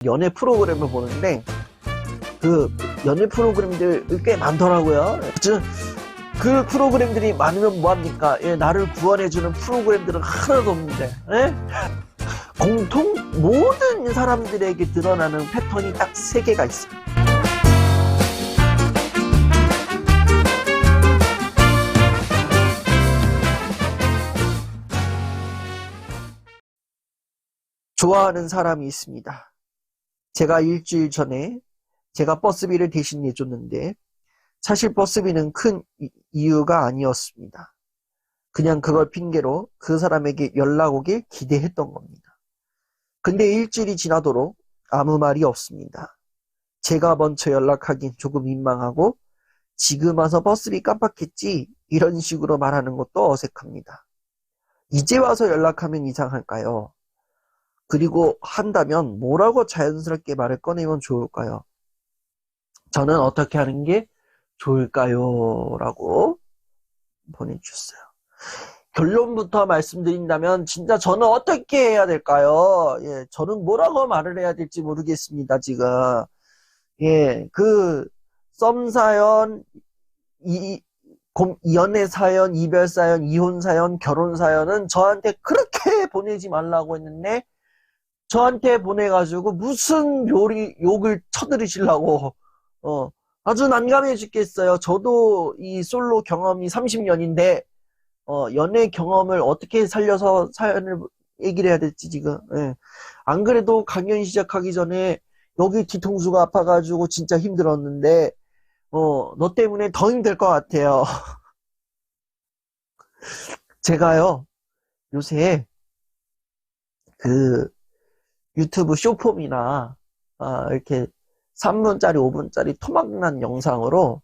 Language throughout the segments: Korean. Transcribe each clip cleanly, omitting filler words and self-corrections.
연애 프로그램을 보는데 그 연애 프로그램들 꽤 많더라고요. 그 프로그램들이 많으면 뭐합니까? 예, 나를 구원해주는 프로그램들은 하나도 없는데, 예? 공통 모든 사람들에게 드러나는 패턴이 딱 3개가 있어요. 좋아하는 사람이 있습니다. 제가 일주일 전에 제가 버스비를 대신 내줬는데 사실 버스비는 큰 이유가 아니었습니다. 그냥 그걸 핑계로 그 사람에게 연락 오길 기대했던 겁니다. 근데 일주일이 지나도록 아무 말이 없습니다. 제가 먼저 연락하긴 조금 민망하고 지금 와서 버스비 깜빡했지 이런 식으로 말하는 것도 어색합니다. 이제 와서 연락하면 이상할까요? 그리고 한다면 뭐라고 자연스럽게 말을 꺼내면 좋을까요? 저는 어떻게 하는 게 좋을까요? 라고 보내주셨어요. 결론부터 말씀드린다면 진짜 저는 어떻게 해야 될까요? 예, 저는 뭐라고 말을 해야 될지 모르겠습니다, 지금. 예, 썸 사연, 연애 사연, 이별 사연, 이혼 사연, 결혼 사연은 저한테 그렇게 보내지 말라고 했는데 저한테 보내가지고 무슨 욕을 쳐들으시려고 아주 난감해 죽겠어요. 저도 이 솔로 경험이 30년인데 연애 경험을 어떻게 살려서 사연을 얘기를 해야 될지 지금. 예. 안 그래도 강연 시작하기 전에 여기 뒤통수가 아파가지고 진짜 힘들었는데 너 때문에 더 힘들 것 같아요. 제가요 요새 그 유튜브 쇼폼이나 이렇게 3분짜리 5분짜리 토막난 영상으로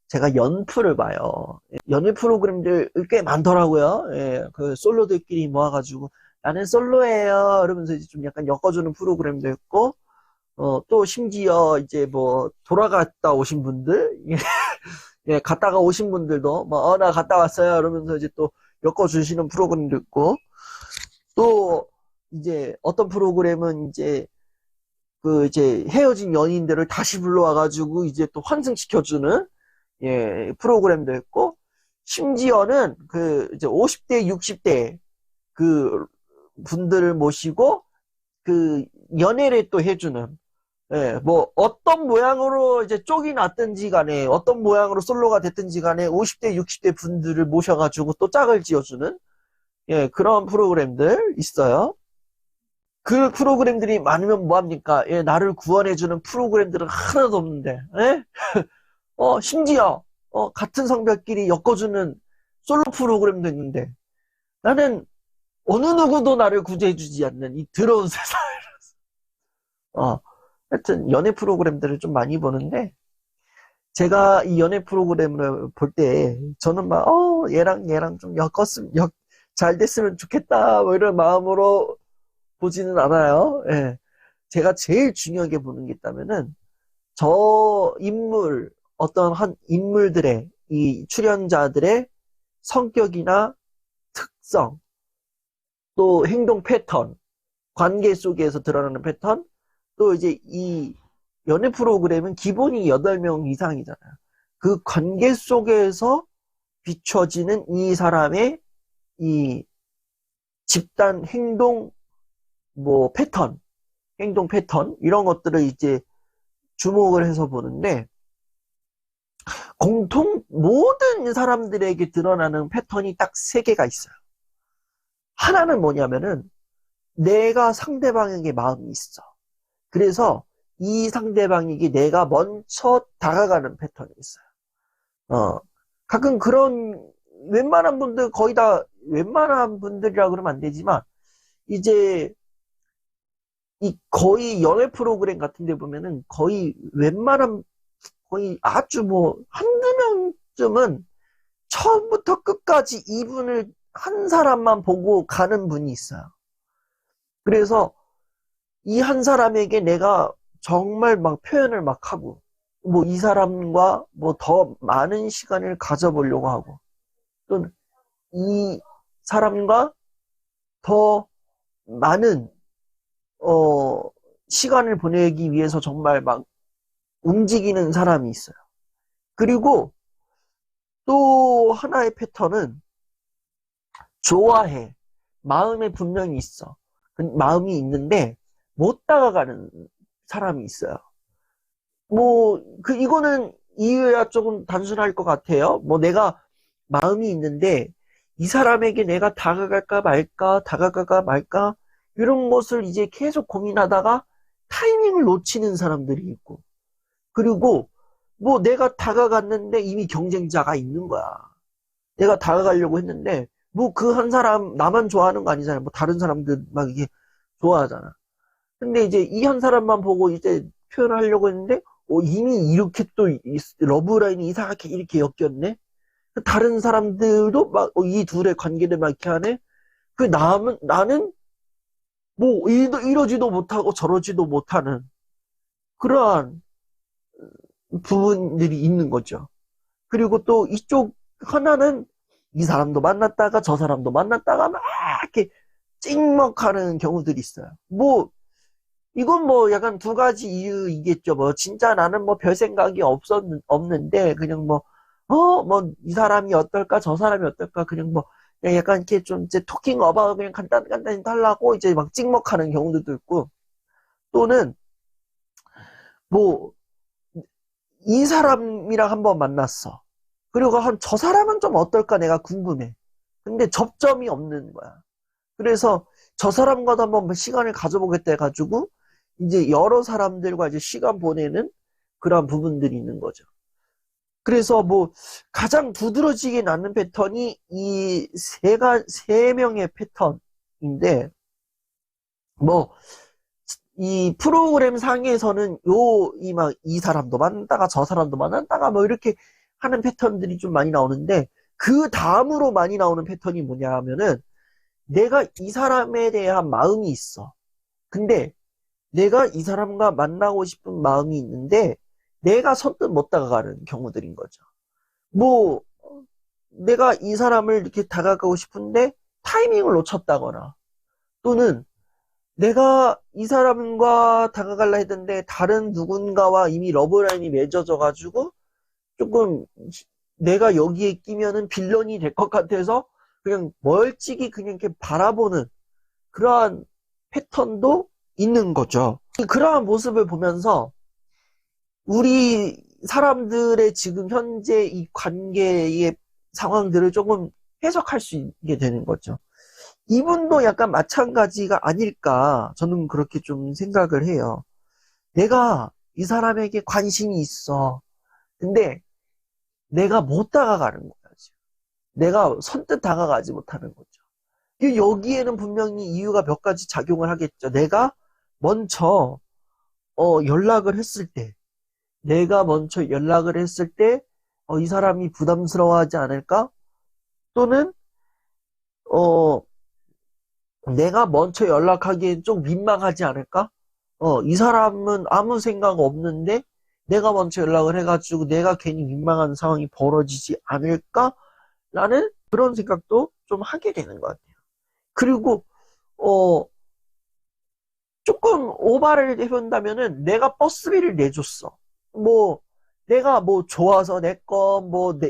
제가 연프를 봐요. 연애 프로그램들 꽤 많더라고요. 예, 그 솔로들끼리 모아가지고 나는 솔로예요 이러면서 이제 좀 약간 엮어주는 프로그램도 있고 또 심지어 이제 뭐 돌아갔다 오신 분들 예, 갔다가 오신 분들도 뭐 나 갔다 왔어요 이러면서 이제 또 엮어주시는 프로그램도 있고 또 이제 어떤 프로그램은 이제 이제 헤어진 연인들을 다시 불러와가지고 이제 또 환승시켜주는 예, 프로그램도 있고, 심지어는 이제 50대, 60대 그 분들을 모시고 연애를 또 해주는, 예, 뭐 어떤 모양으로 이제 쪽이 났든지 간에 어떤 모양으로 솔로가 됐든지 간에 50대, 60대 분들을 모셔가지고 또 짝을 지어주는 예, 그런 프로그램들 있어요. 그 프로그램들이 많으면 뭐합니까? 예, 나를 구원해주는 프로그램들은 하나도 없는데, 예? 심지어, 같은 성별끼리 엮어주는 솔로 프로그램도 있는데, 나는 어느 누구도 나를 구제해주지 않는 이 더러운 세상. 하여튼, 연애 프로그램들을 좀 많이 보는데, 제가 이 연애 프로그램을 볼 때, 저는 막, 얘랑 좀 잘 됐으면 좋겠다, 뭐 이런 마음으로 보지는 않아요. 예. 제가 제일 중요하게 보는 게 있다면은, 어떤 한 인물들의, 이 출연자들의 성격이나 특성, 또 행동 패턴, 관계 속에서 드러나는 패턴, 또 이제 이 연애 프로그램은 기본이 8명 이상이잖아요. 그 관계 속에서 비춰지는 이 사람의 이 집단 행동, 뭐 행동 패턴, 이런 것들을 이제 주목을 해서 보는데, 공통 모든 사람들에게 드러나는 패턴이 딱 3개가 있어요. 하나는 뭐냐면은 내가 상대방에게 마음이 있어. 그래서 이 상대방에게 내가 먼저 다가가는 패턴이 있어요. 가끔 웬만한 분들이라 그러면 안 되지만 이제 거의 연애 프로그램 같은 데 보면은 거의 아주 뭐 한두 명쯤은 처음부터 끝까지 이분을 한 사람만 보고 가는 분이 있어요. 그래서 이 한 사람에게 내가 정말 막 표현을 막 하고, 뭐 이 사람과 뭐 더 많은 시간을 가져보려고 하고, 또는 이 사람과 더 많은, 시간을 보내기 위해서 정말 막 움직이는 사람이 있어요. 그리고 또 하나의 패턴은 좋아해. 마음에 분명히 있어. 마음이 있는데 못 다가가는 사람이 있어요. 이거는 이유야 조금 단순할 것 같아요. 내가 마음이 있는데 이 사람에게 내가 다가갈까 말까, 다가갈까 말까, 이런 것을 이제 계속 고민하다가 타이밍을 놓치는 사람들이 있고, 그리고 내가 다가갔는데 이미 경쟁자가 있는 거야. 내가 다가가려고 했는데, 그 한 사람, 나만 좋아하는 거 아니잖아요. 다른 사람들 막 이게 좋아하잖아. 근데 이제 이 한 사람만 보고 이제 표현을 하려고 했는데, 이미 이렇게 또 러브라인이 이상하게 이렇게 엮였네? 다른 사람들도 막 이 둘의 관계를 막 이렇게 하네? 나는 이러지도 못하고 저러지도 못하는 그러한 부분들이 있는 거죠. 그리고 또 이쪽 하나는 이 사람도 만났다가 저 사람도 만났다가 막 이렇게 찍먹하는 경우들이 있어요. 이건 약간 두 가지 이유이겠죠. 진짜 나는 별 생각이 없는데, 그냥 이 사람이 어떨까, 저 사람이 어떨까, 그냥 그냥 약간 이렇게 좀 이제 토킹 어바웃 그냥 간단히 하려고 이제 막 찍먹하는 경우들도 있고, 또는 이 사람이랑 한번 만났어. 그리고 저 사람은 좀 어떨까 내가 궁금해. 근데 접점이 없는 거야. 그래서 저 사람과도 한번 시간을 가져보겠다 해가지고 이제 여러 사람들과 이제 시간 보내는 그런 부분들이 있는 거죠. 그래서 가장 두드러지게 나는 패턴이 이 세 명의 패턴인데, 이 프로그램 상에서는 이 사람도 만났다가 저 사람도 만났다가 이렇게 하는 패턴들이 좀 많이 나오는데, 그 다음으로 많이 나오는 패턴이 뭐냐 하면은, 내가 이 사람에 대한 마음이 있어. 근데 내가 이 사람과 만나고 싶은 마음이 있는데 내가 선뜻 못 다가가는 경우들인 거죠. 내가 이 사람을 이렇게 다가가고 싶은데 타이밍을 놓쳤다거나, 또는 내가 이 사람과 다가가려 했는데 다른 누군가와 이미 러브라인이 맺어져 가지고 조금 내가 여기에 끼면은 빌런이 될 것 같아서 그냥 멀찍이 그냥 이렇게 바라보는 그러한 패턴도 있는 거죠. 그러한 모습을 보면서 우리 사람들의 지금 현재 이 관계의 상황들을 조금 해석할 수 있게 되는 거죠. 이분도 약간 마찬가지가 아닐까, 저는 그렇게 좀 생각을 해요. 내가 이 사람에게 관심이 있어. 근데 내가 못 다가가는 거야, 지금. 내가 선뜻 다가가지 못하는 거죠. 여기에는 분명히 이유가 몇 가지 작용을 하겠죠. 내가 먼저 연락을 했을 때, 이 사람이 부담스러워하지 않을까? 또는 내가 먼저 연락하기엔 좀 민망하지 않을까? 이 사람은 아무 생각 없는데 내가 먼저 연락을 해가지고 내가 괜히 민망한 상황이 벌어지지 않을까? 라는 그런 생각도 좀 하게 되는 것 같아요. 그리고 조금 오바를 해본다면은 내가 버스비를 내줬어. 내가 좋아서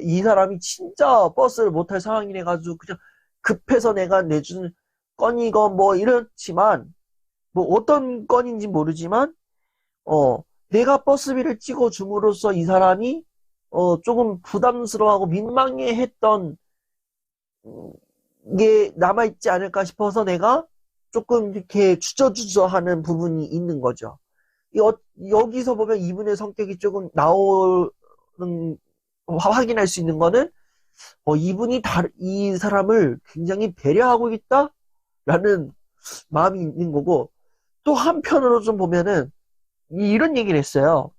이 사람이 진짜 버스를 못 탈 상황이래 가지고 그냥 급해서 내가 내준 건이건 이렇지만, 어떤 건인지 모르지만, 내가 버스비를 찍어줌으로써 이 사람이, 조금 부담스러워하고 민망해 했던 게 남아있지 않을까 싶어서 내가 조금 이렇게 주저주저 하는 부분이 있는 거죠. 여기서 보면 이분의 성격이 조금 확인할 수 있는 거는, 이분이 이 사람을 굉장히 배려하고 있다? 라는 마음이 있는 거고, 또 한편으로 좀 보면은, 이런 얘기를 했어요.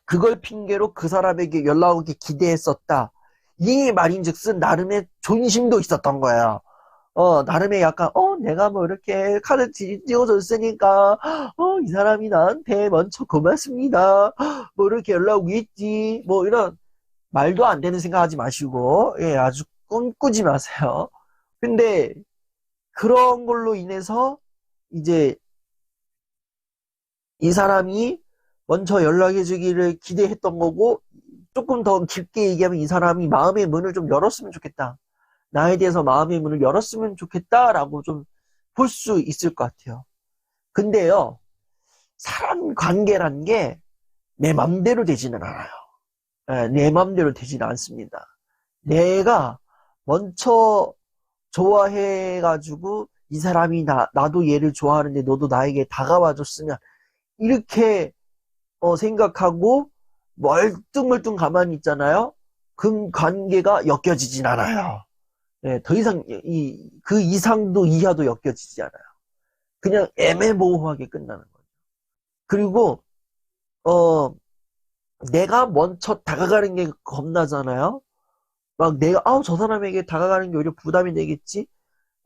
그걸 핑계로 그 사람에게 연락 오기 기대했었다. 이 말인즉슨 나름의 존심도 있었던 거예요. 나름의 약간, 내가 이렇게 카드 찍어줬으니까, 이 사람이 나한테 먼저 고맙습니다. 이렇게 연락 오겠지. 이런 말도 안 되는 생각하지 마시고, 예, 아주 꿈꾸지 마세요. 근데, 그런 걸로 인해서, 이제, 이 사람이 먼저 연락해 주기를 기대했던 거고, 조금 더 깊게 얘기하면 이 사람이 마음의 문을 좀 열었으면 좋겠다. 나에 대해서 마음의 문을 열었으면 좋겠다라고 좀 볼 수 있을 것 같아요. 근데요, 사람 관계란 게 내 맘대로 되지는 않아요. 내 맘대로 되지는 않습니다. 내가 먼저 좋아해가지고 이 사람이 나도 얘를 좋아하는데 너도 나에게 다가와 줬으면 이렇게 생각하고 멀뚱멀뚱 가만히 있잖아요. 그 관계가 엮여지진 않아요. 네, 더 이상 그 이상도 이하도 엮여지지 않아요. 그냥 애매모호하게 끝나는 거예요. 그리고 내가 먼저 다가가는 게 겁나잖아요. 막 내가 저 사람에게 다가가는 게 오히려 부담이 되겠지.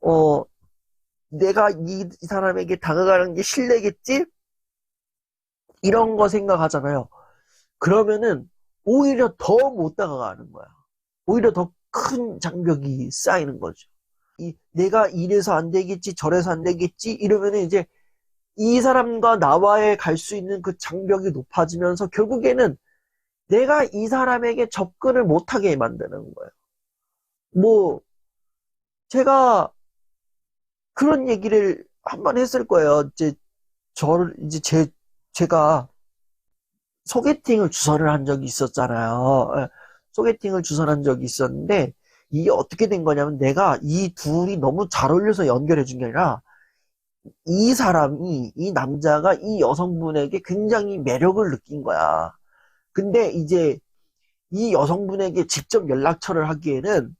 어 내가 이 사람에게 다가가는 게 실례겠지. 이런 거 생각하잖아요. 그러면은 오히려 더 못 다가가는 거야. 오히려 더 큰 장벽이 쌓이는 거죠. 내가 이래서 안 되겠지, 저래서 안 되겠지, 이러면은 이제 이 사람과 나와의 갈 수 있는 그 장벽이 높아지면서 결국에는 내가 이 사람에게 접근을 못하게 만드는 거예요. 뭐, 제가 그런 얘기를 한 번 했을 거예요. 제가 소개팅을 주선을 한 적이 있었잖아요. 소개팅을 주선한 적이 있었는데, 이게 어떻게 된 거냐면 내가 이 둘이 너무 잘 어울려서 연결해 준 게 아니라, 이 남자가 이 여성분에게 굉장히 매력을 느낀 거야. 근데 이제 이 여성분에게 직접 연락처를 하기에는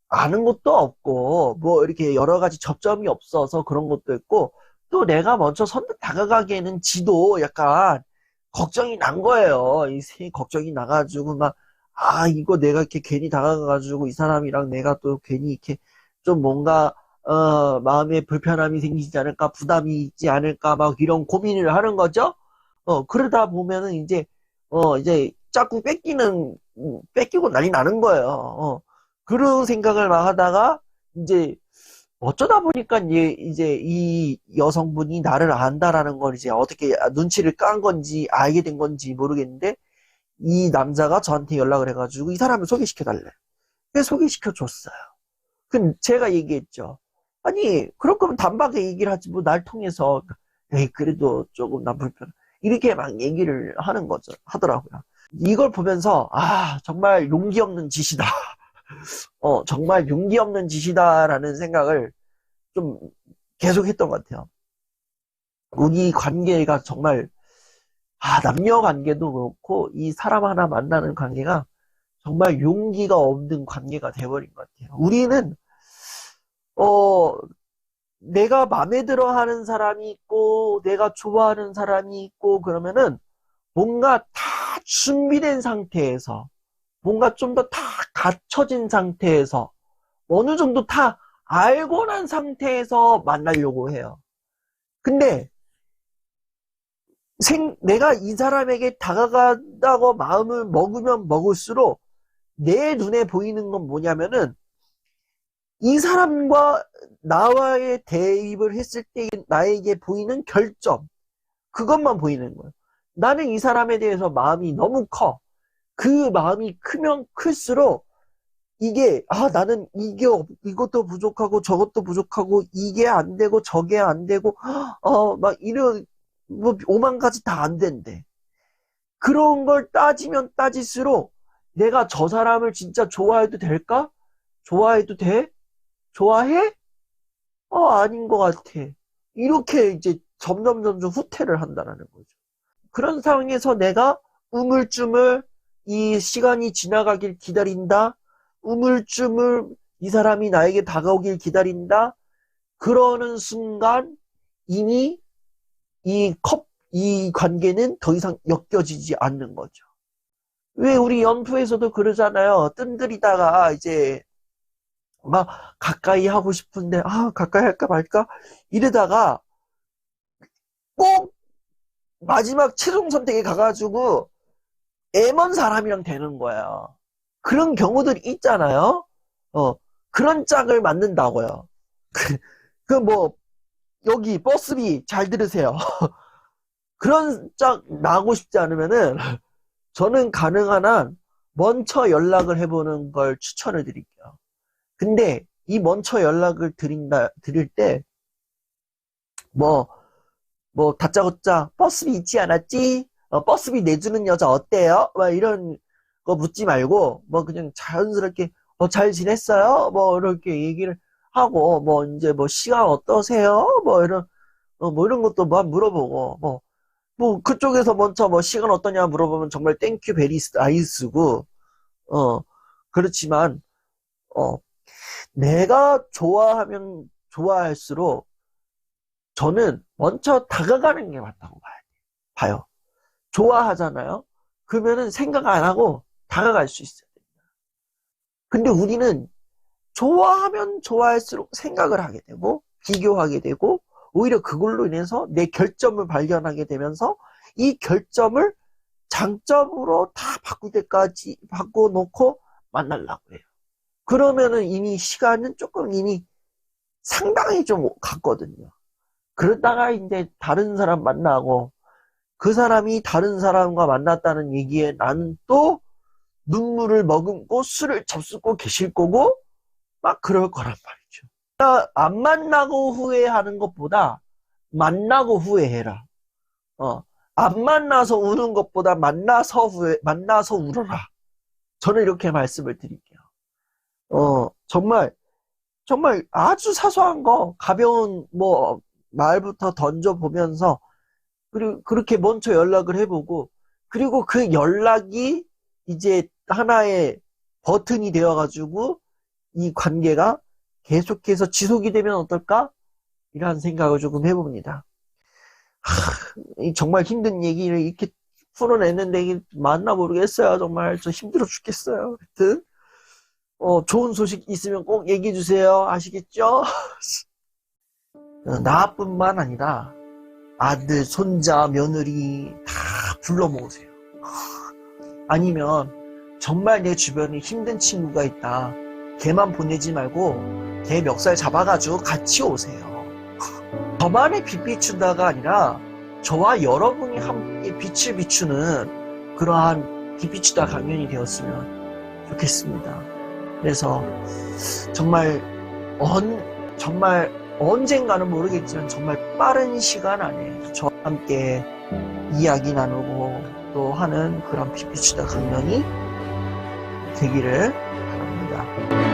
아는 것도 없고, 뭐 이렇게 여러 가지 접점이 없어서 그런 것도 있고, 또 내가 먼저 선뜻 다가가기에는 지도 약간 걱정이 난 거예요. 걱정이 나가지고 이거 내가 이렇게 괜히 다가가가지고 이 사람이랑 내가 또 괜히 이렇게 좀 뭔가, 마음에 불편함이 생기지 않을까, 부담이 있지 않을까, 막 이런 고민을 하는 거죠. 그러다 보면은 이제 자꾸 뺏기고 난리 나는 거예요. 그런 생각을 막 하다가, 이제, 어쩌다 보니까 이제 이 여성분이 나를 안다라는 걸 이제 어떻게 눈치를 깐 건지 알게 된 건지 모르겠는데, 이 남자가 저한테 연락을 해가지고 이 사람을 소개시켜달래. 그래서 소개시켜줬어요. 그 제가 얘기했죠. 아니, 그럴 거면 단박에 얘기를 하지, 뭐, 날 통해서, 에이, 그래도 조금 난 불편해. 이렇게 막 얘기를 하더라고요. 이걸 보면서, 정말 용기 없는 짓이다. 정말 용기 없는 짓이다라는 생각을 좀 계속 했던 것 같아요. 우리 관계가 정말, 남녀 관계도 그렇고, 이 사람 하나 만나는 관계가 정말 용기가 없는 관계가 돼버린 것 같아요. 우리는, 내가 마음에 들어 하는 사람이 있고, 내가 좋아하는 사람이 있고, 그러면은 뭔가 다 준비된 상태에서, 뭔가 좀 더 다 갖춰진 상태에서, 어느 정도 다 알고 난 상태에서 만나려고 해요. 근데, 내가 이 사람에게 다가간다고 마음을 먹으면 먹을수록, 내 눈에 보이는 건 뭐냐면은, 이 사람과 나와의 대입을 했을 때 나에게 보이는 결점, 그것만 보이는 거예요. 나는 이 사람에 대해서 마음이 너무 커. 그 마음이 크면 클수록 나는 이것도 부족하고 저것도 부족하고 이게 안 되고 저게 안 되고, 막 뭐, 5만 가지 다 안 된대. 그런 걸 따지면 따질수록 내가 저 사람을 진짜 좋아해도 될까? 좋아해도 돼? 좋아해? 아닌 것 같아. 이렇게 이제 점점 후퇴를 한다는 거죠. 그런 상황에서 내가 우물쭈물 이 시간이 지나가길 기다린다. 우물쭈물 이 사람이 나에게 다가오길 기다린다. 그러는 순간 이미 이 관계는 더 이상 엮여지지 않는 거죠. 왜 우리 연프에서도 그러잖아요. 뜸들이다가 이제 막 가까이 하고 싶은데 가까이 할까 말까 이러다가 꼭 마지막 최종 선택에 가가지고 애먼 사람이랑 되는 거야. 그런 경우들이 있잖아요. 그런 짝을 만든다고요. 그 뭐 여기 버스비 잘 들으세요. 그런 짝 나고 싶지 않으면은 저는 가능한 한 먼저 연락을 해보는 걸 추천을 드릴게요. 근데 이 먼저 연락을 드릴 때 뭐 다짜고짜 버스비 있지 않았지? 버스비 내주는 여자 어때요? 막 이런 거 묻지 말고 뭐 그냥 자연스럽게 잘 지냈어요? 뭐 이렇게 얘기를 하고 뭐 이제 뭐 시간 어떠세요? 뭐 이런 것도 막 물어보고 뭐 그쪽에서 먼저 뭐 시간 어떠냐 물어보면 정말 땡큐 베리 나이스고 그렇지만 어 내가 좋아하면 좋아할수록 저는 먼저 다가가는 게 맞다고 봐요. 좋아하잖아요. 그러면은 생각 안 하고 다가갈 수 있어요. 근데 우리는 좋아하면 좋아할수록 생각을 하게 되고 비교하게 되고 오히려 그걸로 인해서 내 결점을 발견하게 되면서 이 결점을 장점으로 다 바꿀 때까지 바꿔놓고 만나려고 해요. 그러면은 이미 시간은 조금 이미 상당히 좀 갔거든요. 그러다가 이제 다른 사람 만나고 그 사람이 다른 사람과 만났다는 얘기에 나는 또 눈물을 머금고 술을 접수고 계실 거고 막 그럴 거란 말이죠. 그러니까 안 만나고 후회하는 것보다 만나고 후회해라. 안 만나서 우는 것보다 만나서 울어라. 저는 이렇게 말씀을 드릴게요. 정말 아주 사소한 거, 가벼운 말부터 던져보면서, 그리고 그렇게 먼저 연락을 해보고, 그리고 그 연락이 이제 하나의 버튼이 되어가지고, 이 관계가 계속해서 지속이 되면 어떨까? 이런 생각을 조금 해봅니다. 정말 힘든 얘기를 이렇게 풀어냈는데, 이게 맞나 모르겠어요. 정말 저 힘들어 죽겠어요. 하여튼, 좋은 소식 있으면 꼭 얘기해 주세요. 아시겠죠? 나뿐만 아니라 아들, 손자, 며느리 다 불러 모으세요. 아니면 정말 내 주변에 힘든 친구가 있다. 걔만 보내지 말고 걔 멱살 잡아가지고 같이 오세요. 저만의 빛 비춘다가 아니라 저와 여러분이 함께 빛을 비추는 그러한 빛 비추다 강연이 되었으면 좋겠습니다. 그래서 정말 언젠가는 모르겠지만 정말 빠른 시간 안에 저와 함께 이야기 나누고 또 하는 그런 빛 비추다 강연이 되기를 바랍니다.